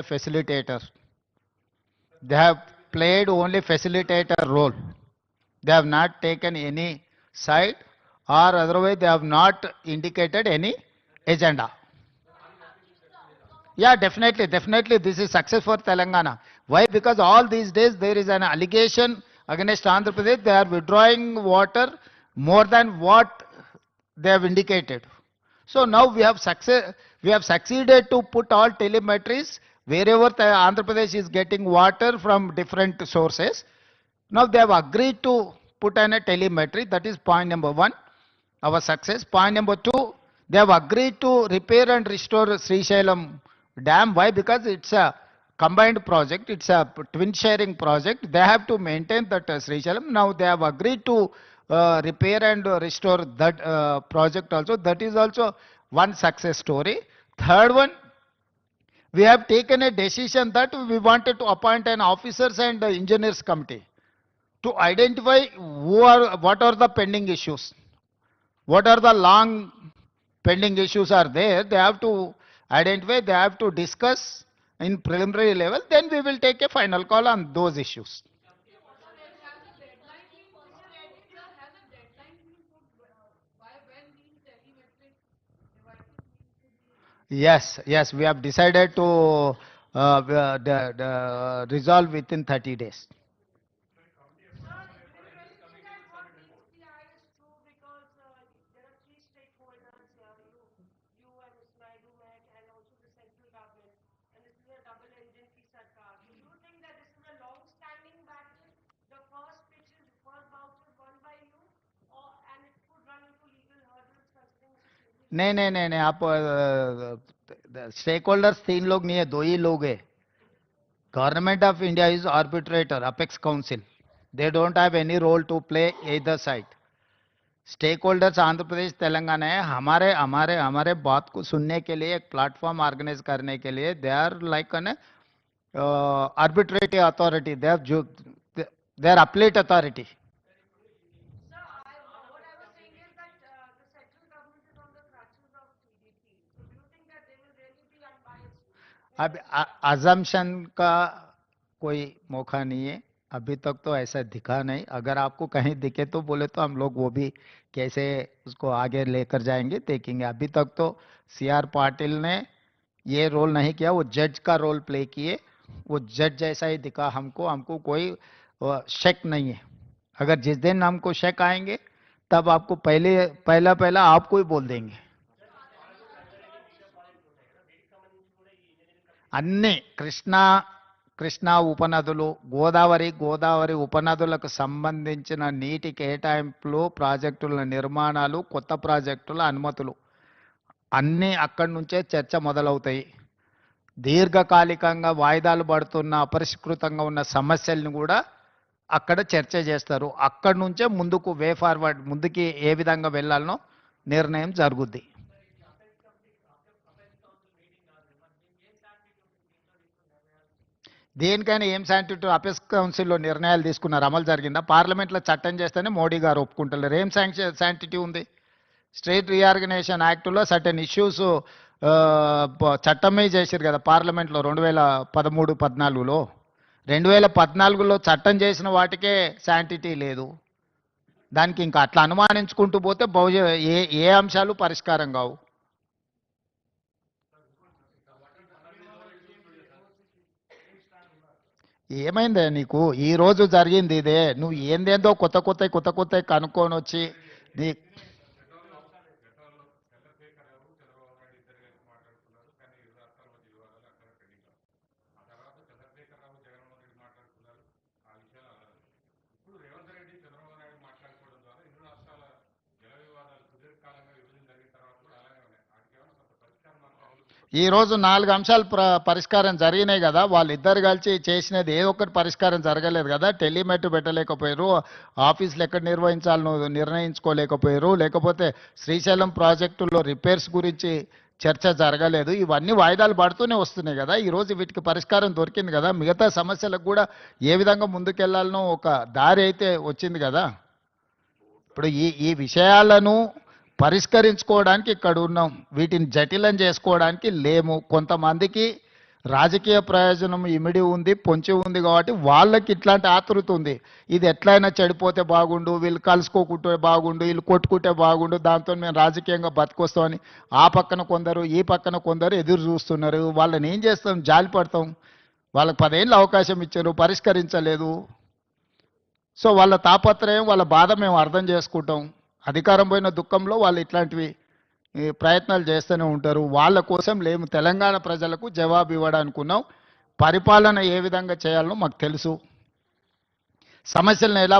facilitator. They have played only facilitator role. They have not taken any side, or otherwise they have not indicated any agenda. Yeah, definitely this is success for Telangana. Why? Because all these days there is an allegation against Andhra Pradesh. They are withdrawing water more than what they have indicated. So now we have succeeded to put all telemetries wherever the Andhra Pradesh is getting water from different sources. Now they have agreed to put in a telemetry. That is point number one, our success. Point number two, they have agreed to repair and restore Srisailam Dam. Why? Because it's a combined project. It's a twin sharing project. They have to maintain that Srisailam. Now they have agreed to repair and restore that project also. That is also one success story. Third one, we have taken a decision that we wanted to appoint an officers and engineers committee to identify what are the pending issues, what are the long pending issues are there. They have to identify, they have to discuss in preliminary level, then we will take a final call on those issues. Yes, we have decided to resolve within 30 days. नहीं आप stake holders 3 लोग नहीं है, 2 ही लोग है. Government of India is arbitrator, apex council. They don't have any role to play either side. Stakeholders Andhra Pradesh Telangana है. हमारे हमारे हमारे बात को सुनने के लिए एक प्लेटफॉर्म ऑर्गेनाइज करने के लिए they are like an arbitrative authority. They are appellate authority. अब अजम्पशन का कोई मौका नहीं है. अभी तक तो ऐसा दिखा नहीं. अगर आपको कहीं दिखे तो बोले तो हम लोग वो भी कैसे उसको आगे लेकर जाएंगे देखेंगे. अभी तक तो सीआर पाटिल ने ये रोल नहीं किया, वो जज का रोल प्ले किए. वो जज जैसा ही दिखा हमको. हमको कोई शक नहीं है. अगर जिस दिन हमको शक आएंगे तब आपको पहला आपको ही बोल देंगे. అన్ని కృష్ణా ఉపనదులు, గోదావరి ఉపనదులకు సంబంధించిన నీటి కేటాయింపులు, ప్రాజెక్టుల నిర్మాణాలు, కొత్త ప్రాజెక్టుల అనుమతులు అన్నీ అక్కడి నుంచే చర్చ మొదలవుతాయి. దీర్ఘకాలికంగా వాయిదాలు పడుతున్న అపరిష్కృతంగా ఉన్న సమస్యలను కూడా అక్కడ చర్చ చేస్తారు. అక్కడి నుంచే ముందుకు వే ఫార్వర్డ్, ముందుకి ఏ విధంగా వెళ్ళాలనో నిర్ణయం జరుగుద్ది. దేనికైనా ఏం శాంటిటీ అపెక్స్ కౌన్సిల్లో నిర్ణయాలు తీసుకున్నారు, అమలు జరిగిందా? పార్లమెంట్లో చట్టం చేస్తేనే మోడీ గారు ఒప్పుకుంటున్నారు. ఏం శాంటిటీ ఉంది? స్టేట్ రీఆర్గనైజేషన్ యాక్ట్లో సర్టెన్ ఇష్యూస్ చట్టమే చేశారు కదా పార్లమెంట్లో 2013-14లో. 2014లో చట్టం చేసిన వాటికే శాంటిటీ లేదు. దానికి ఇంకా అట్లా అనుమానించుకుంటూ పోతే ఏ అంశాలు పరిష్కారం కావు. ఏమైందే నీకు? ఈ రోజు జరిగింది ఇదే. నువ్వు ఏందేందో కొత్త కనుక్కొని వచ్చి నీ ఈ రోజు 4 అంశాలు పరిష్కారం జరిగినాయి కదా. వాళ్ళిద్దరు కలిసి చేసినది ఏదో ఒకటి పరిష్కారం జరగలేదు కదా. టెలిమెట్రీ పెట్టలేకపోయారు, ఆఫీసులు ఎక్కడ నిర్వహించాలనో నిర్ణయించుకోలేకపోయారు, లేకపోతే శ్రీశైలం ప్రాజెక్టులో రిపేర్స్ గురించి చర్చ జరగలేదు. ఇవన్నీ వాయిదాలు పడుతూనే వస్తున్నాయి కదా. ఈరోజు వీటికి పరిష్కారం దొరికింది కదా. మిగతా సమస్యలకు కూడా ఏ విధంగా ముందుకెళ్లాలనో ఒక దారి అయితే వచ్చింది కదా. ఇప్పుడు ఈ విషయాలను పరిష్కరించుకోవడానికి ఇక్కడ ఉన్నాం. వీటిని జటిలం చేసుకోవడానికి లేము. కొంతమందికి రాజకీయ ప్రయోజనం ఇమిడి ఉంది, పొంచి ఉంది కాబట్టి వాళ్ళకి ఇట్లాంటి ఆతృత ఉంది. ఇది ఎట్లయినా చెడిపోతే బాగుండు, వీళ్ళు కలుసుకోకుంటే బాగుండు, వీళ్ళు కొట్టుకుంటే బాగుండు, దాంతో మేము రాజకీయంగా బతికొస్తామని ఆ పక్కన కొందరు, ఈ పక్కన కొందరు ఎదురు చూస్తున్నారు. వాళ్ళని ఏం చేస్తాం? జాలి పడతాం. వాళ్ళకి 10 ఏళ్ళు అవకాశం ఇచ్చారు, పరిష్కరించలేదు. సో వాళ్ళ తాపత్రయం, వాళ్ళ బాధ మేము అర్థం చేసుకుంటాం. అధికారం పోయిన దుఃఖంలో వాళ్ళు ఇట్లాంటివి ఈ ప్రయత్నాలు చేస్తూనే ఉంటారు. వాళ్ళ కోసం లేము, తెలంగాణ ప్రజలకు జవాబు ఇవ్వడానికి ఉన్నాం. పరిపాలన ఏ విధంగా చేయాలో మాకు తెలుసు. సమస్యలను ఎలా